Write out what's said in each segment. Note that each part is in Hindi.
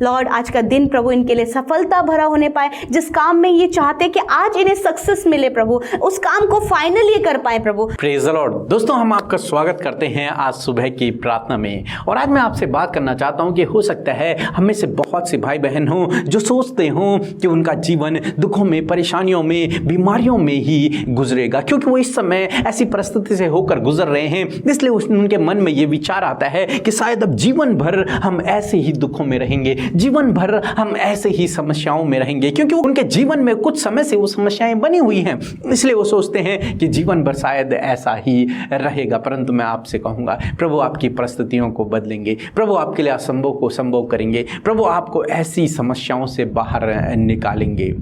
लॉर्ड आज का दिन प्रभु इनके लिए सफलता भरा होने पाए, जिस काम में ये चाहते कि आज इन्हें सक्सेस मिले प्रभु, उस काम को फाइनली कर पाए प्रभु। Praise the Lord. दोस्तों, हम आपका स्वागत करते हैं आज सुबह की प्रार्थना में। और आज मैं आपसे बात करना चाहता हूं कि हो सकता है हम में से बहुत से भाई बहन हों जो सोचते हों कि उनका जीवन दुखों में, परेशानियों में, बीमारियों में ही गुजरेगा, क्योंकि वो इस समय ऐसी परिस्थिति से होकर गुजर रहे हैं। इसलिए उनके मन में ये विचार आता है कि शायद अब जीवन भर हम ऐसे ही दुखों में रहेंगे, जीवन भर हम ऐसे ही समस्याओं में रहेंगे, क्योंकि उनके जीवन में कुछ समय से वो समस्याएं बनी हुई हैं। इसलिए वो सोचते हैं कि जीवन भर शायद ऐसा ही रहेगा। परंतु मैं आपसे कहूंगा, प्रभु आपकी परिस्थितियों को बदलेंगे, प्रभु आपके लिए असंभव को संभव करेंगे, प्रभु आपको ऐसी समस्याओं से बाहर निकालेंगे।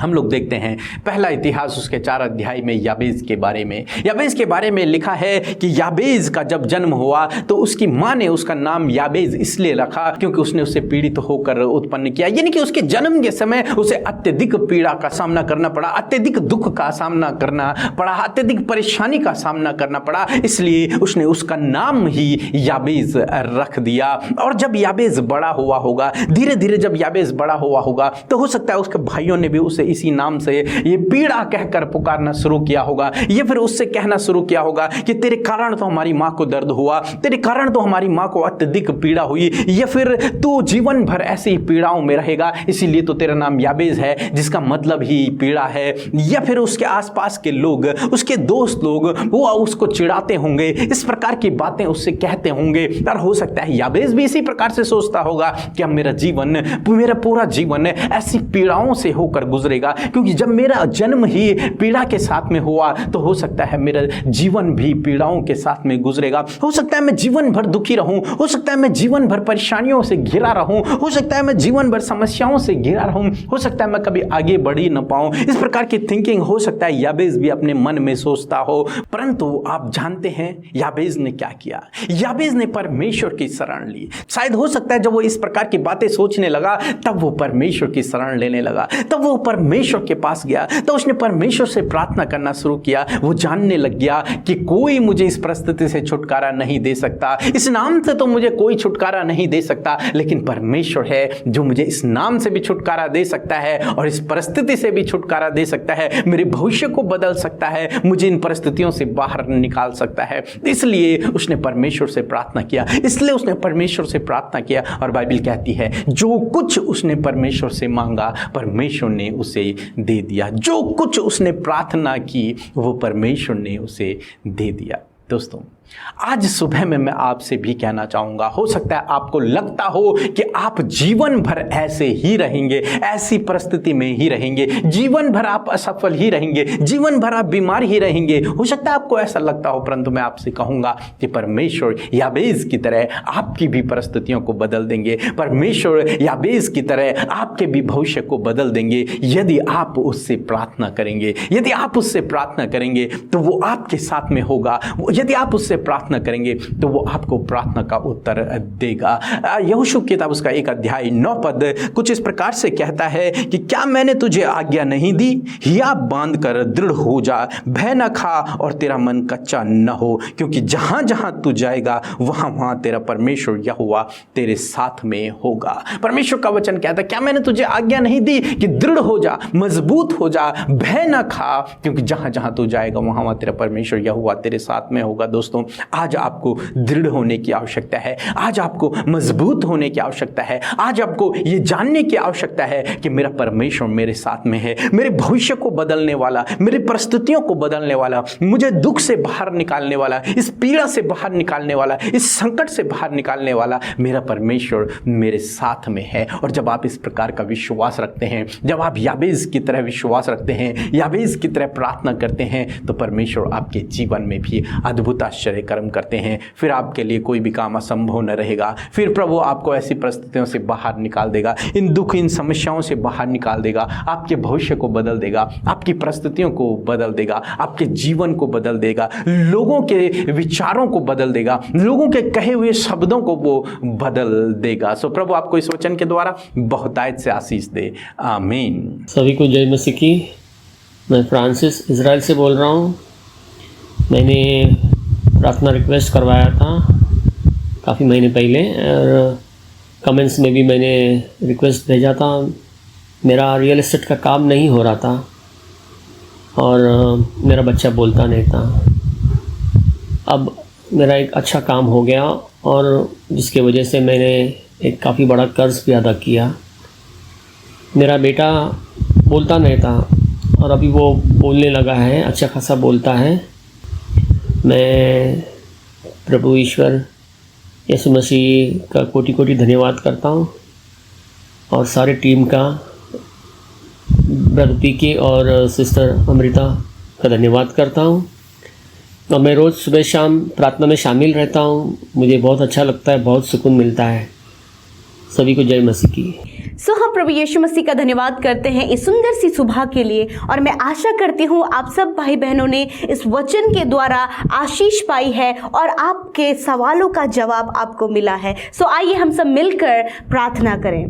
हम लोग देखते हैं पहला इतिहास उसके 4 अध्याय में याबेज के बारे में लिखा है कि याबेज का जब जन्म हुआ तो उसकी माँ ने उसका नाम याबेज इसलिए रखा क्योंकि उसने उसे पीड़ित होकर उत्पन्न किया। यानी कि उसके जन्म के समय उसे अत्यधिक पीड़ा का सामना करना पड़ा, अत्यधिक दुख का सामना करना पड़ा, अत्यधिक परेशानी का सामना करना पड़ा। इसलिए उसने उसका नाम ही याबेज रख दिया। और जब याबेज बड़ा हुआ होगा, धीरे धीरे जब याबेज बड़ा हुआ होगा, तो हो सकता है उसके भाइयों ने भी उसे इसी नाम से ये पीड़ा कहकर पुकारना शुरू किया होगा, या फिर उससे कहना शुरू किया होगा कि तेरे कारण तो हमारी मां को दर्द हुआ, तेरे कारण तो हमारी मां को अत्यधिक पीड़ा हुई, या फिर तू जीवन भर ऐसी ही पीड़ाओं में रहेगा, इसीलिए तो तेरा नाम याबेज है, जिसका मतलब ही पीड़ा है। या फिर उसके आसपास के लोग, उसके दोस्त लोग, वो उसको चिढ़ाते होंगे, इस प्रकार की बातें उससे कहते होंगे। और हो सकता है याबेज भी इसी प्रकार से सोचता होगा कि अब मेरा पूरा जीवन ऐसी पीड़ाओं से होकर गुजरेगा, क्योंकि जब मेरा जन्म ही पीड़ा के साथ में हुआ तो हो सकता है मेरा जीवन भी पीड़ाओं के साथ में गुजरेगा। हो सकता है मैं जीवन भर दुखी रहूं, हो सकता है मैं जीवन भर परेशानियों से घिरा रहूं, हो सकता है मैं जीवन भर समस्याओं से घिरा रहूं, हो सकता है मैं कभी आगे बढ़ ही न पाऊं। इस प्रकार की थिंकिंग हो सकता है याबेज भी अपने मन में सोचता हो। परंतु आप जानते हैं याबेज ने क्या किया? याबेज ने परमेश्वर की शरण ली। शायद हो सकता है जब वो इस प्रकार की बातें सोचने लगा तब वो परमेश्वर की शरण लेने लगा, तब वो परमेश्वर के पास गया, तो उसने परमेश्वर से प्रार्थना करना शुरू किया। वो जानने लग गया कि कोई मुझे इस परिस्थिति से छुटकारा नहीं दे सकता, इस नाम से तो मुझे कोई छुटकारा नहीं दे सकता, लेकिन परमेश्वर है जो मुझे इस नाम से भी छुटकारा दे सकता है और इस परिस्थिति से भी छुटकारा दे सकता है, मेरे भविष्य को बदल सकता है, मुझे इन परिस्थितियों से बाहर निकाल सकता है। इसलिए उसने परमेश्वर से प्रार्थना किया, और बाइबल कहती है जो कुछ उसने परमेश्वर से मांगा परमेश्वर ने उसे दे दिया, जो कुछ उसने प्रार्थना की वो परमेश्वर ने उसे दे दिया। दोस्तों, आज सुबह में मैं आपसे भी कहना चाहूंगा, हो सकता है आपको लगता हो कि आप जीवन भर ऐसे ही रहेंगे, ऐसी परिस्थिति में ही रहेंगे, जीवन भर आप असफल ही रहेंगे, जीवन भर आप बीमार ही रहेंगे। हो सकता है आपको ऐसा लगता हो, परंतु मैं आपसे कहूंगा कि परमेश्वर याबेज की तरह आपकी भी परिस्थितियों को बदल देंगे, परमेश्वर याबेज की तरह आपके भी भविष्य को बदल देंगे यदि आप उससे प्रार्थना करेंगे। यदि आप उससे प्रार्थना करेंगे तो वो आपके साथ में होगा, यदि आप उससे प्रार्थना करेंगे तो वो आपको प्रार्थना का उत्तर देगा। यहोशू की किताब उसका 1 अध्याय 9 पद कुछ इस प्रकार से कहता है कि क्या मैंने तुझे आज्ञा नहीं दी, हिया बांध कर दृढ़ हो जा, भय न खा और तेरा मन कच्चा न हो, क्योंकि जहां जहां तू जाएगा वहां वहां तेरा परमेश्वर यहोवा तेरे साथ में होगा। परमेश्वर का वचन कहता है क्या मैंने तुझे आज्ञा नहीं दी कि दृढ़ हो जा, मजबूत हो जा, भय न खा, क्योंकि जहां जहां तू जाएगा वहां वहां तेरा परमेश्वर यहोवा तेरे साथ में होगा। दोस्तों, आज आपको दृढ़ होने की आवश्यकता है, आज आपको मजबूत होने की आवश्यकता है, आज आपको ये जानने की आवश्यकता है कि मेरा परमेश्वर मेरे साथ में है, मेरे भविष्य को बदलने वाला, मेरी परिस्थितियों को बदलने वाला, मुझे दुख से बाहर निकालने वाला, इस पीड़ा से बाहर निकालने वाला, इस संकट से बाहर निकालने वाला मेरा परमेश्वर मेरे साथ में है। और जब आप इस प्रकार का विश्वास रखते हैं, जब आप याबेज की तरह विश्वास रखते हैं, याबेज की तरह प्रार्थना करते हैं, तो परमेश्वर आपके जीवन में भी अद्भुत आश्चर्य कर्म करते हैं। फिर आपके लिए कोई भी काम असंभव न रहेगा, फिर प्रभु आपको ऐसी परिस्थितियों से बाहर निकाल देगा, इन दुख, इन समस्याओं से बाहर निकाल देगा, आपके भविष्य को बदल देगा, आपकी परिस्थितियों को बदल देगा, आपके जीवन को बदल देगा, लोगों के विचारों को बदल देगा, लोगों के कहे हुए शब्दों को वो बदल देगा। सो प्रभु आपको इस वचन के द्वारा बहुतायत से आशीष दे, आमीन। सभी को जय मसीह की। मैं फ्रांसिस इजराइल से बोल रहा हूँ। मैंने प्रार्थना रिक्वेस्ट करवाया था काफ़ी महीने पहले, और कमेंट्स में भी मैंने रिक्वेस्ट भेजा था। मेरा रियल एस्टेट का काम नहीं हो रहा था और मेरा बच्चा बोलता नहीं था। अब मेरा एक अच्छा काम हो गया और जिसके वजह से मैंने एक काफ़ी बड़ा कर्ज़ भी अदा किया। मेरा बेटा बोलता नहीं था और अभी वो बोलने लगा है, अच्छा खासा बोलता है। मैं प्रभु ईश्वर यीशु मसीह का कोटि कोटि धन्यवाद करता हूँ और सारे टीम का, ब्रदर पीके और सिस्टर अमृता का धन्यवाद करता हूँ। और मैं रोज़ सुबह शाम प्रार्थना में शामिल रहता हूँ। मुझे बहुत अच्छा लगता है, बहुत सुकून मिलता है। सभी को जय मसीह की। हम प्रभु यीशु मसीह का धन्यवाद करते हैं इस सुंदर सी सुबह के लिए और मैं आशा करती हूँ आप सब भाई बहनों ने इस वचन के द्वारा आशीष पाई है और आपके सवालों का जवाब आपको मिला है। आइए हम सब मिलकर प्रार्थना करें।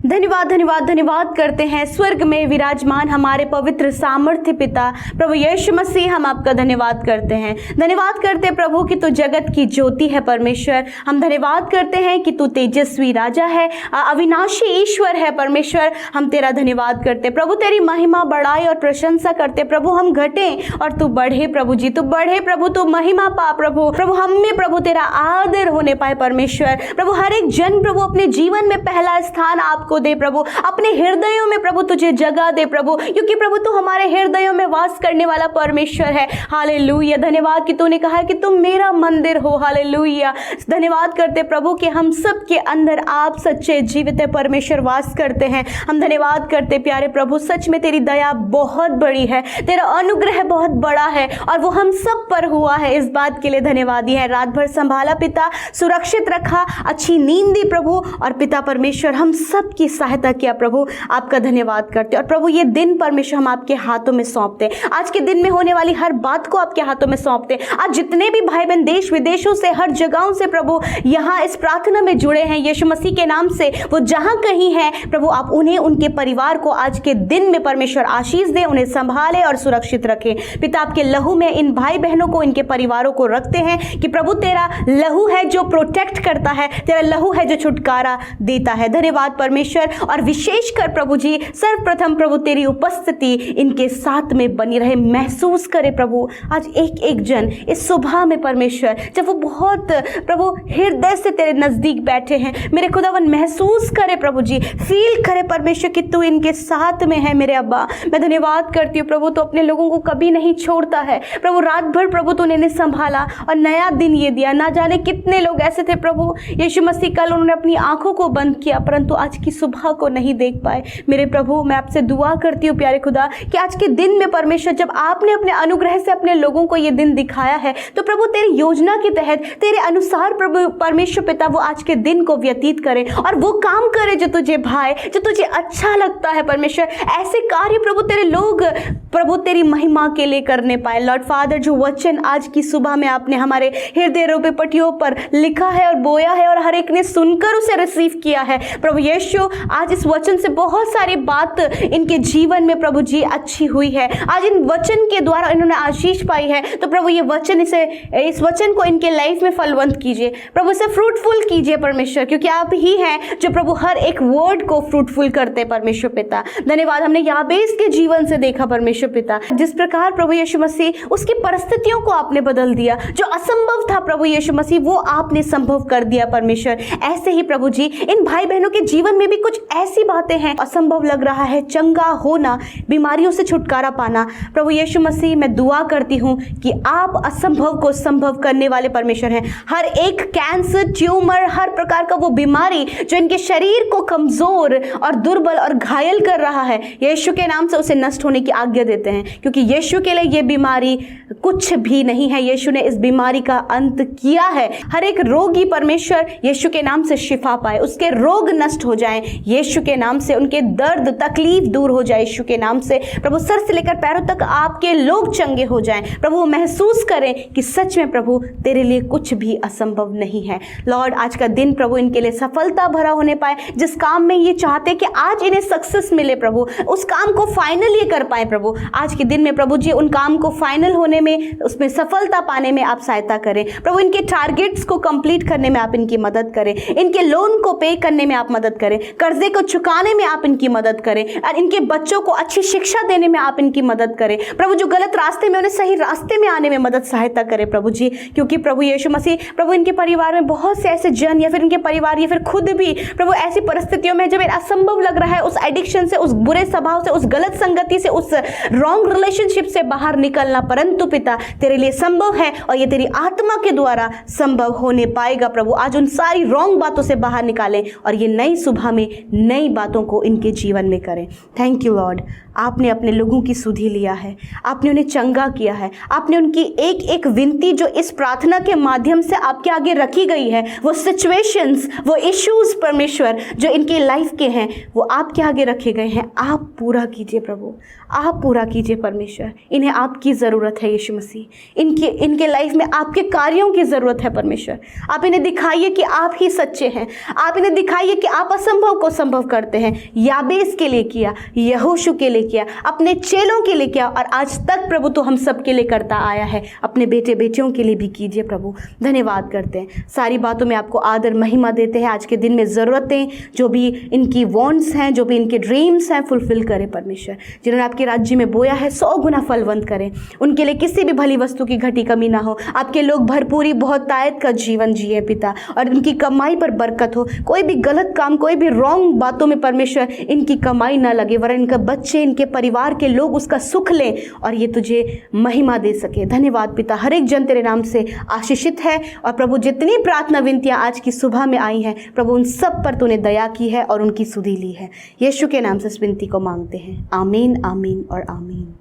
धन्यवाद धन्यवाद धन्यवाद करते हैं स्वर्ग में विराजमान हमारे पवित्र सामर्थ्य पिता प्रभु यीशु मसीह, हम आपका धन्यवाद करते हैं। धन्यवाद करते हैं प्रभु कि तू जगत की ज्योति है परमेश्वर। हम धन्यवाद करते हैं कि तू तेजस्वी राजा है, अविनाशी ईश्वर है परमेश्वर। हम तेरा धन्यवाद करते प्रभु, तेरी महिमा बढ़ाई और प्रशंसा करते प्रभु। हम घटें और तू बढ़े प्रभु जी, तू बढ़े प्रभु, तू महिमा पा प्रभु। प्रभु हम में प्रभु तेरा आदर होने पाए परमेश्वर। प्रभु हर एक जन प्रभु अपने जीवन में पहला स्थान आपको दे प्रभु, अपने हृदयों में प्रभु तुझे जगह दे प्रभु, क्योंकि प्रभु तू हमारे हृदयों में वास करने वाला परमेश्वर है। हालेलुया। धन्यवाद कि तूने कहा कि तुम मेरा मंदिर हो। हालेलुया। धन्यवाद करते प्रभु कि हम सब के अंदर आप सच्चे जीवित परमेश्वर वास करते हैं। हम धन्यवाद करते प्यारे प्रभु, सच में तेरी दया बहुत बड़ी है, तेरा अनुग्रह बहुत बड़ा है और वो हम सब पर हुआ है। इस बात के लिए धन्यवादी है। रात भर संभाला पिता, सुरक्षित रखा, अच्छी नींद दी प्रभु और पिता परमेश्वर हम सब की सहायता किया प्रभु। आपका धन्यवाद करते और प्रभु ये दिन परमेश्वर हम आपके हाथों में सौंपते। आज के दिन में होने वाली हर बात को आपके हाथों में सौंपते। आज जितने भी भाई बहन देश विदेशों से, हर जगहों से प्रभु यहाँ इस प्रार्थना में जुड़े हैं यीशु मसीह के नाम से, वो जहाँ कहीं हैं प्रभु आप उन्हें, उनके परिवार को आज के दिन में परमेश्वर आशीष दे, उन्हें संभाले और सुरक्षित रखे। पिता आपके लहू में इन भाई बहनों को, इनके परिवारों को रखते हैं कि प्रभु तेरा लहू है जो प्रोटेक्ट करता है, तेरा लहू है जो छुटकारा देता है। धन्यवाद परमेश्वर। और विशेषकर प्रभु जी सर्वप्रथम प्रभु तेरी उपस्थिति इनके साथ में बनी रहे, महसूस करे प्रभु आज एक एक जन इस सुबह में परमेश्वर, जब वो बहुत प्रभु हृदय से तेरे नजदीक बैठे हैं, मेरे खुदावन महसूस करे प्रभु जी, फील करे परमेश्वर कि तू इनके साथ में है। मेरे अब्बा मैं धन्यवाद करती हूँ प्रभु, तो अपने लोगों को कभी नहीं छोड़ता है प्रभु। रात भर प्रभु तूने इन्हें संभाला और नया दिन ये दिया। ना जाने कितने लोग ऐसे थे प्रभु यीशु मसीह, कल उन्होंने अपनी आंखों को बंद किया परंतु आज की सुबह को नहीं देख पाए। मेरे प्रभु मैं आपसे दुआ करती हूँ प्यारे खुदा कि आज के दिन में परमेश्वर जब आपने अपने अनुग्रह से अपने लोगों को ये दिन दिखाया है तो प्रभु तेरी योजना के तहत तेरे अनुसार प्रभु परमेश्वर पिता वो आज के दिन को व्यतीत करे और वो काम करे जो तुझे भाए, जो तुझे अच्छा लगता है परमेश्वर। ऐसे कार्य प्रभु तेरे लोग प्रभु तेरी महिमा के लिए करने पाए। लॉर्ड फादर जो वचन आज की सुबह में आपने हमारे हृदय रूपी पट्टियों पर लिखा है और बोया है और हर एक ने सुनकर उसे रिसीव किया है प्रभु यीशु, आज इस वचन से बहुत सारी बात इनके जीवन में प्रभु जी अच्छी हुई है। आज इन वचन के द्वारा इन्होंने आशीष पाई है, तो प्रभु ये वचन इस वचन को इनके लाइफ में फलवंत कीजिए प्रभु, इसे फ्रूटफुल कीजिए परमेश्वर, क्योंकि आप ही हैं जो प्रभु हर एक वर्ड को फ्रूटफुल करते परमेश्वर पिता। धन्यवाद। हमने याबेस के जीवन से देखा परमेश्वर पिता, जिस प्रकार प्रभु यीशु मसीह उसकी परिस्थितियों को आपने बदल दिया, जो असंभव था प्रभु यीशु मसीह वो आपने संभव कर दिया परमेश्वर। ऐसे ही प्रभु जी इन भाई बहनों के जीवन में भी कुछ ऐसी बातें हैं, असंभव लग रहा है, चंगा होना, बीमारियों से छुटकारा पाना। प्रभु यीशु मसीह मैं दुआ करती हूँ कि आप असंभव को संभव करने वाले परमेश्वर हैं। हर एक कैंसर, ट्यूमर, हर प्रकार का वो बीमारी जो इनके शरीर को कमजोर और दुर्बल और घायल कर रहा है, यीशु के नाम से उसे नष्ट होने की आज्ञा देते हैं, क्योंकि यीशु के लिए ये बीमारी कुछ भी नहीं है। यीशु ने इस बीमारी का अंत किया है। हर एक रोगी परमेश्वर यीशु के नाम से शिफा पाए, उसके रोग नष्ट हो जाएं जाएं यीशु के नाम से। उनके दर्द तकलीफ दूर हो जाए यीशु के नाम से। प्रभु सर से लेकर पैरों तक आपके लोग चंगे हो जाएं। प्रभु वो महसूस करें कि सच में प्रभु तेरे लिए कुछ भी असंभव नहीं है। लॉर्ड आज का दिन प्रभु इनके लिए सफलता भरा होने पाए। जिस काम में ये चाहते कि आज इन्हें सक्सेस मिले प्रभु, उस काम को फाइनल ये कर पाए प्रभु। आज के दिन में प्रभु जी उन काम को फाइनल होने में, उसमें सफलता पाने में आप सहायता करें प्रभु। इनके टारगेट्स को कंप्लीट करने में आप इनकी मदद करें। इनके लोन को पे करने में आप मदद करें। कर्जे को चुकाने में आप इनकी मदद करें और इनके बच्चों को अच्छी शिक्षा देने में आप इनकी मदद करें प्रभु। जो गलत रास्ते में उन्हें सही रास्ते में आने में मदद सहायता करें प्रभु जी। क्योंकि प्रभु यीशु मसीह प्रभु इनके परिवार में बहुत से ऐसे जन या फिर इनके परिवार या फिर खुद भी प्रभु ऐसी परिस्थितियों में जब असंभव लग रहा है उस एडिक्शन से, उस बुरे स्वभाव से, उस गलत संगति से, उस रॉन्ग रिलेशनशिप से बाहर निकलना, परंतु पिता तेरे लिए संभव है और ये तेरी आत्मा के द्वारा संभव होने पाएगा प्रभु। आज उन सारी रॉन्ग बातों से बाहर निकालें और ये नई सुबह में नई बातों को इनके जीवन में करें। थैंक यू लॉर्ड, आपने अपने लोगों की सुधि लिया है, आपने उन्हें चंगा किया है, आपने उनकी एक एक विनती जो इस प्रार्थना के माध्यम से आपके आगे रखी गई है, वो सिचुएशंस, वो इश्यूज परमेश्वर जो इनके लाइफ के हैं वो आपके आगे रखे गए हैं। आप पूरा कीजिए प्रभु, आप पूरा कीजिए परमेश्वर। इन्हें आपकी ज़रूरत है यीशु मसीह। इनके लाइफ में आपके कार्यों की ज़रूरत है परमेश्वर। आप इन्हें दिखाइए कि आप ही सच्चे हैं। आप इन्हें दिखाइए कि आप असंभव को संभव करते हैं। याबेस के लिए किया, यहोशू के लिए किया, अपने चेलों के लिए किया और आज तक प्रभु तो हम सब के लिए करता आया है। अपने बेटे बेटियों के लिए भी कीजिए प्रभु। धन्यवाद करते हैं, सारी बातों में आपको आदर महिमा देते हैं। आज के दिन में ज़रूरतें जो भी इनकी वांट्स हैं, जो भी इनके ड्रीम्स हैं, फुलफिल करें परमेश्वर। जिन्होंने आपके राज्य में बोया है 100 गुना फलवंत करें। उनके लिए किसी भी भली वस्तु की घटी कमी ना हो। आपके लोग भरपूरी बहुतायत का जीवन जिए पिता, और उनकी कमाई पर बरकत हो। कोई भी गलत काम, कोई भी रॉन्ग बातों में परमेश्वर इनकी कमाई ना लगे, वरन इनका बच्चे, इनके परिवार के लोग उसका सुख लें और ये तुझे महिमा दे सके। धन्यवाद पिता, हर एक जन तेरे नाम से आशीषित है। और प्रभु जितनी प्रार्थना विनतियां आज की सुबह में आई हैं प्रभु, उन सब पर तूने दया की है और उनकी सुधि ली है। यीशु के नाम से इस विनती को मांगते हैं, आमीन, आमीन और आमीन।